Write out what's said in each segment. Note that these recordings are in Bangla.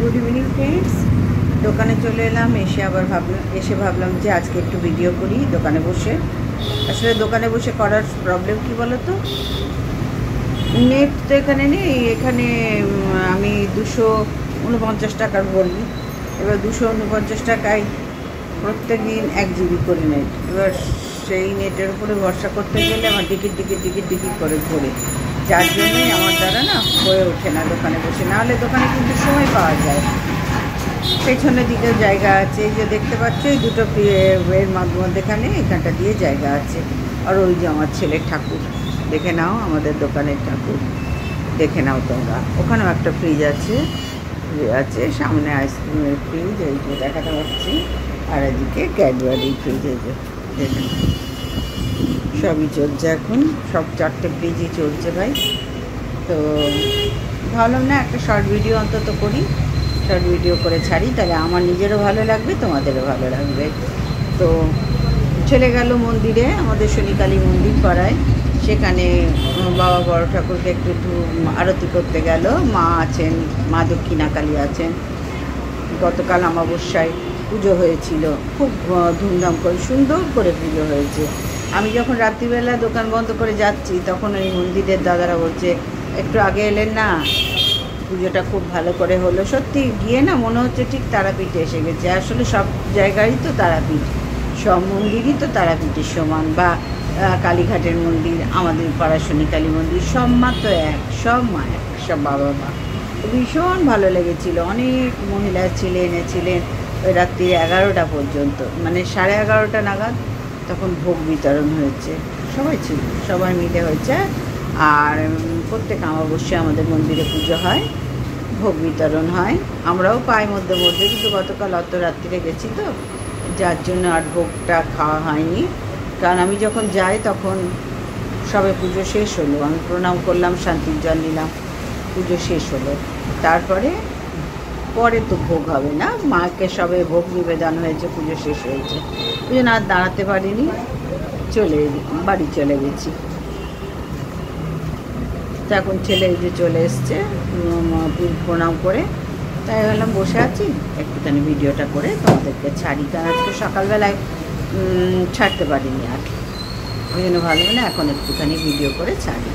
Good evening friends. দোকানে চলে এলাম, এসে ভাবলাম যে আজকে একটু ভিডিও করি দোকানে বসে। আসলে দোকানে বসে করার প্রবলেম কি বলো তো, নেট তো এখানে নেই। এখানে আমি 249 টাকার বলি, এবার 249 টাকায় প্রত্যেক দিন 1 জিবি করে নেট। এবার সেই নেটের উপরে ভরসা করতে গেলে আমার টিকিট করে ঘুরে, যার জন্যই আমার দ্বারা না হয়ে ওঠে না দোকানে বসে। না হলে দোকানে কিন্তু সময় পাওয়া যায়। পেছনের দিকে জায়গা আছে, এই যে দেখতে পাচ্ছ এই দুটো এর মধ্যেখানে এখানটা দিয়ে জায়গা আছে। আর ওই যে আমার ছেলের ঠাকুর, দেখে নাও আমাদের দোকানের ঠাকুর, দেখে নাও তোমরা। ওখানেও একটা ফ্রিজ আছে, সামনে আইসক্রিমের ফ্রিজ, এই যে দেখাতে পাচ্ছি। আর এদিকে ক্যাডবেরি ফ্রিজ, এই যে দেখে সবই চলছে এখন, সব 4টে ফ্রিজই চলছে ভাই। তো ভাবলাম না একটা শর্ট ভিডিও অন্তত করি, শর্ট ভিডিও করে ছাড়ি, তাহলে আমার নিজেরও ভালো লাগবে, তোমাদেরও ভালো লাগবে। তো চলে গেল মন্দিরে, আমাদের শনিকালী মন্দির পাড়ায়, সেখানে বাবা বড় ঠাকুরকে একটু আরতি করতে গেল। মা আছেন, মা দক্ষিণা কালী আছেন। গতকাল অমাবস্যায় পুজো হয়েছিল, খুব ধুমধাম করে সুন্দর করে পুজো হয়েছে। আমি যখন রাত্রিবেলা দোকান বন্ধ করে যাচ্ছি, তখন ওই মন্দিরের দাদারা বলছে একটু আগে এলেন না, পুজোটা খুব ভালো করে হলো। সত্যি গিয়ে না মনে হচ্ছে ঠিক তারাপীঠে এসে গেছে। আসলে সব জায়গারই তো তারাপীঠ, সব মন্দিরই তো তারাপীঠের সমান, বা কালীঘাটের মন্দির, আমাদের পাড়া শনিকালী মন্দির, সব মা তো এক, সব মা এক, সব বাবা মা। ভীষণ ভালো লেগেছিল। অনেক মহিলা এনেছিলেন ওই রাত্রি 11টা পর্যন্ত, মানে 11:30 নাগাদ তখন ভোগ বিতরণ হয়েছে। সবাই ছিল, সবাই মিলে হয়েছে। আর প্রত্যেক অমাবস্যায় আমাদের মন্দিরে পুজো হয়, ভোগ বিতরণ হয়, আমরাও পাই মধ্যে, কিন্তু গতকাল অত রাত্রিরে গেছি তো, যার জন্য আর ভোগটা খাওয়া হয়নি। কারণ আমি যখন যাই তখন সবে পুজো শেষ হলো, আমি প্রণাম করলাম, শান্তির জল নিলাম, পুজো শেষ হলো। তারপরে পরে তো ভোগ হবে না, মাকে সবে ভোগ নিবেদন হয়েছে, পুজো শেষ হয়েছে, ওই জন্য আর দাঁড়াতে পারিনি, বাড়ি চলে গেছি। তো এখন ছেলে এই যে চলে এসছে প্রণাম করে, তাই ভাবলাম বসে আছি একটুখানি ভিডিওটা করে তোমাদেরকে ছাড়ি। কারণ আজকে সকালবেলায় ছাড়তে পারিনি, আর ওই জন্য ভাবলাম না এখন একটুখানি ভিডিও করে ছাড়ি।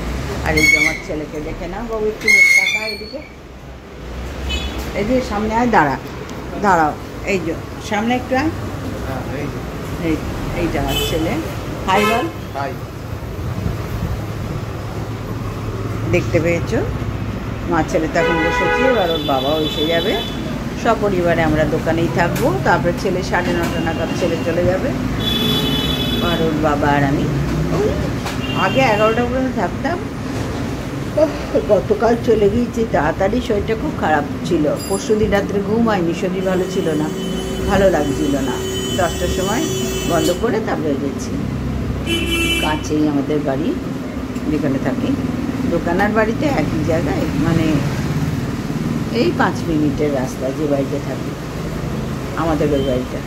আর এই যে আমার ছেলেকে দেখে না, বাবু একটু টাকা এদিকে, এই যে সামনে আয়, দাঁড়াও, এই যে সামনে একটু আয়, এইটা আমার ছেলে। হাই বল, দেখতে পেয়েছো? মা ছেলে তখন বসেছি, এবার ওর বাবাও এসে যাবে, সপরিবারে আমরা দোকানেই থাকবো। তারপরে ছেলে 9:30 নাগাদ ছেলে চলে যাবে, আর ওর বাবা আর আমি আগে 11টা পর্যন্ত থাকতাম। গতকাল চলে গিয়েছি তাড়াতাড়ি, শরীরটা খুব খারাপ ছিল। পরশুদিন রাত্রে ঘুম হয়নি, শরীর ভালো ছিল না, ভালো লাগছিল না। 10টার সময় বন্ধ করে তারপরে গেছি। কাছেই আমাদের বাড়ি, যেখানে থাকি, দোকান আর বাড়িতে একই জায়গায়, মানে এই 5 মিনিটের রাস্তা যে বাড়িতে থাকি, আমাদের ওই বাড়িটা।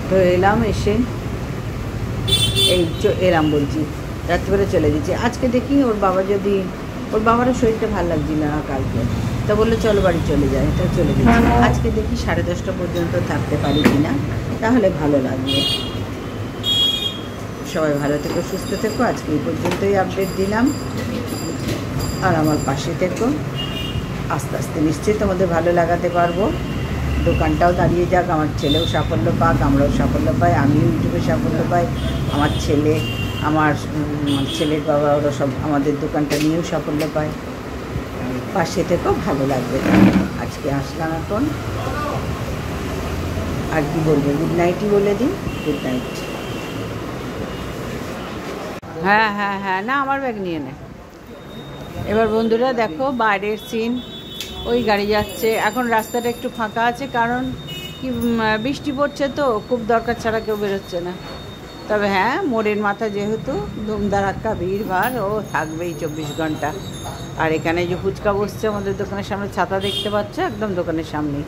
তো এলাম, এসে এলাম বলছি, রাত্রিবেলা চলে গেছি। আজকে দেখি ওর বাবারও শরীরটা ভালো লাগছিল না কালকে, তা বললো চলো বাড়ি চলে যায়, তা চলে গেছি। আজকে দেখি 10:30 পর্যন্ত থাকতে পারি কিনা, তাহলে ভালো লাগবে। সবাই ভালো থেকো, সুস্থ থেকো। আজকে এই পর্যন্তই আপডেট দিলাম, আর আমার পাশে থেকো। আস্তে আস্তে নিশ্চয়ই তোমাদের ভালো লাগাতে পারবো। দোকানটাও দাঁড়িয়ে যাক, আমার ছেলেও সাফল্য পাক, আমরাও সাফল্য পাই, আমিও ইউটিউবে সাফল্য পাই, আমার ছেলের বাবা, ওরা সব আমাদের দোকানটা নিয়েও সাফল্য পায়। পাশে থেকেও, ভালো লাগবে। আজকে আসলাম এখন, আর কি বলবো, গুড নাইটই বলে দিই, গুড নাইট। হ্যাঁ, না আমার ব্যাগ নিয়ে নে। এবার বন্ধুরা দেখো বাইরের সিন, ওই গাড়ি যাচ্ছে। এখন রাস্তাটা একটু ফাঁকা আছে, কারণ কি বৃষ্টি পড়ছে তো, খুব দরকার ছাড়া কেউ বেরোচ্ছে না। তবে হ্যাঁ, মোড়ের মাথা যেহেতু, ধুমধারাক্কা ভিড়ভাড় ও থাকবেই 24 ঘন্টা। আর এখানে যে ফুচকা বসছে আমাদের দোকানের সামনে, ছাতা দেখতে পাচ্ছ একদম দোকানের সামনেই।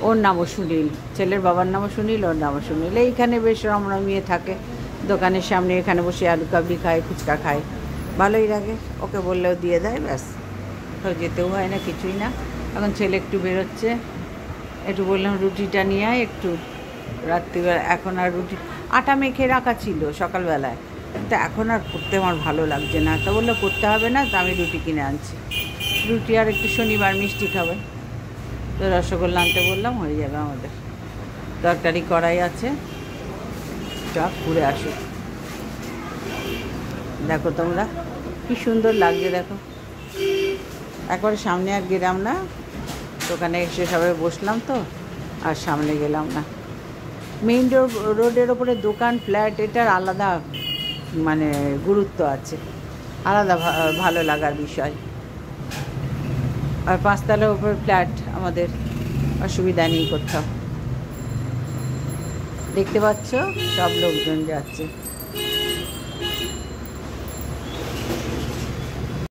ওর নামও সুনীল, ছেলের বাবার নামও সুনীল, ওর নামও সুনীল। এইখানে বেশ রমরমিয়ে থাকে দোকানের সামনে, এখানে বসে আলু কাবলি খায়, ফুচকা খায়, ভালোই লাগে। ওকে বললেও দিয়ে দেয়, ব্যাস। কোথাও যেতেও হয় না, কিছুই না। এখন ছেলে একটু বেরোচ্ছে, একটু বললাম রুটিটা নিয়ে আয় একটু, রাত্রিবেলা এখন আর রুটি আটা মেখে রাখা ছিল সকালবেলায়, কিন্তু এখন আর করতে আমার ভালো লাগছে না। তো বললো করতে হবে না, তো আমি রুটি কিনে আনছি, রুটি আর একটু শনিবার মিষ্টি খাবে, তো রসগোল্লা আনতে বললাম, হয়ে যাবে আমাদের। তরকারি কড়াই আছে, চা ঘুরে আসুক। দেখো তোমরা কি সুন্দর লাগছে, দেখো একবারে সামনে আর গেলাম না, দোকানে এসে সবাই বসলাম তো আর সামনে গেলাম না। মেইন রোডের ওপরে দোকান, ফ্ল্যাট, এটার আলাদা মানে গুরুত্ব আছে, আলাদা ভালো লাগার বিষয়। আর 5 তলার ওপর ফ্ল্যাট, আমাদের অসুবিধা নেই কোথাও। দেখতে পাচ্ছ সব লোকজন যাচ্ছে।